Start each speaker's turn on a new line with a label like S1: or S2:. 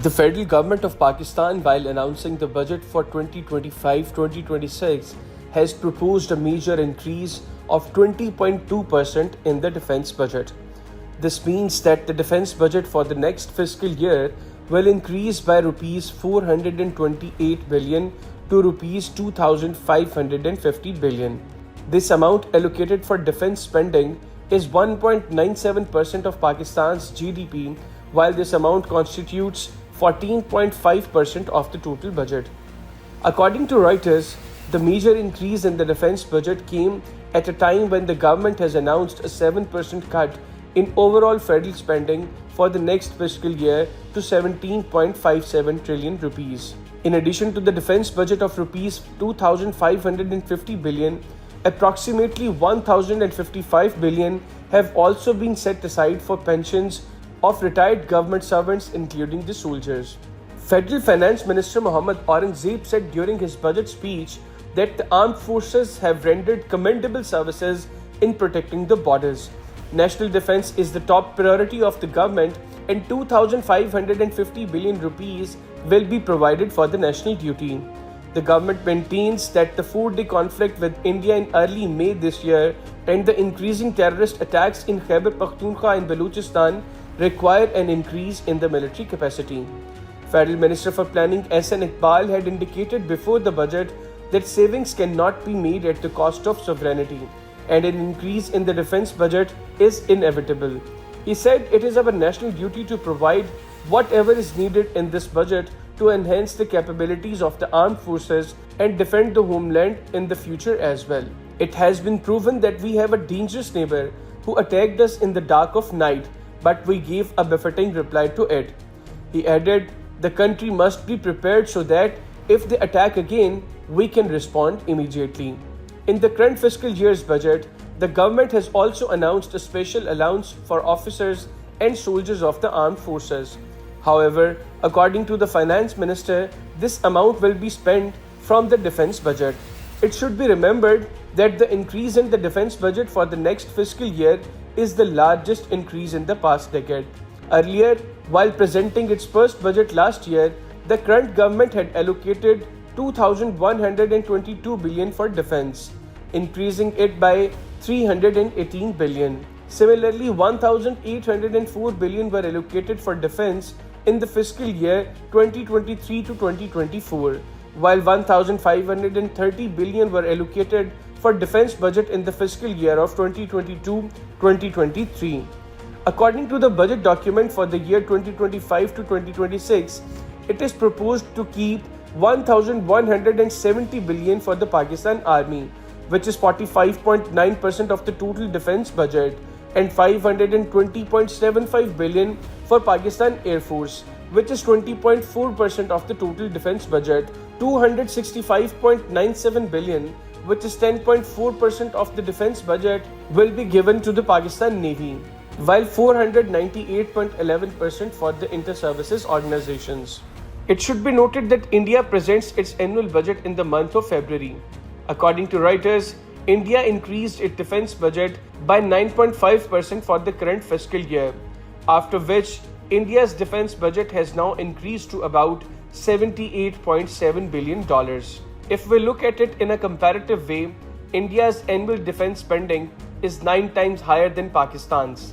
S1: The federal government of Pakistan, while announcing the budget for 2025-2026, has proposed a major increase of 20.2% in the defense budget. This means that the defense budget for the next fiscal year will increase by rupees 428 billion to rupees 2550 billion. This amount allocated for defense spending is 1.97% of Pakistan's GDP, while this amount constitutes 14.5% of the total budget. According to Reuters, the major increase in the defense budget came at a time when the government has announced a 7% cut in overall federal spending for the next fiscal year to 17.57 trillion rupees. In addition to the defense budget of rupees 2550 billion, approximately 1055 billion have also been set aside for pensions of retired government servants, including the soldiers. Federal Finance Minister Mohammad Aurangzeb said during his budget speech that the armed forces have rendered commendable services in protecting the borders. National defense is the top priority of the government, and 2550 billion rupees will be provided for the national duty. The government maintains that the 4-day conflict with India in early May this year and the increasing terrorist attacks in Khyber Pakhtunkhwa and Balochistan require an increase in the military capacity. Federal Minister for Planning S.N. Iqbal had indicated before the budget that savings cannot be made at the cost of sovereignty, and an increase in the defense budget is inevitable. He said it is our national duty to provide whatever is needed in this budget to enhance the capabilities of the armed forces and defend the homeland in the future as well. It has been proven that we have a dangerous neighbor who attacked us in the dark of night, but we gave a befitting reply to it. He added, the country must be prepared so that if they attack again, we can respond immediately. In the current fiscal year's budget, the government has also announced a special allowance for officers and soldiers of the armed forces. However, according to the finance minister, this amount will be spent from the defense budget. It should be remembered that the increase in the defense budget for the next fiscal year is the largest increase in the past decade. Earlier, while presenting its first budget last year, the current government had allocated 2,122 billion for defense, increasing it by 318 billion. Similarly, 1,804 billion were allocated for defense in the fiscal year 2023 to 2024, while 1,530 billion were allocated for defense budget in the fiscal year of 2022-2023. According to the budget document for the year 2025 to 2026, it is proposed to keep 1,170 billion for the Pakistan Army, which is 45.9% of the total defense budget, and 520.75 billion for Pakistan Air Force, which is 20.4% of the total defense budget. 265.97 billion, which is 10.4% of the defense budget, will be given to the Pakistan Navy, while 498.11% for the inter-services organizations. It should be noted that India presents its annual budget in the month of February. According to Reuters, India increased its defense budget by 9.5% for the current fiscal year, after which India's defense budget has now increased to about $78.7 billion. If we look at it in a comparative way, India's annual defense spending is 9 times higher than Pakistan's.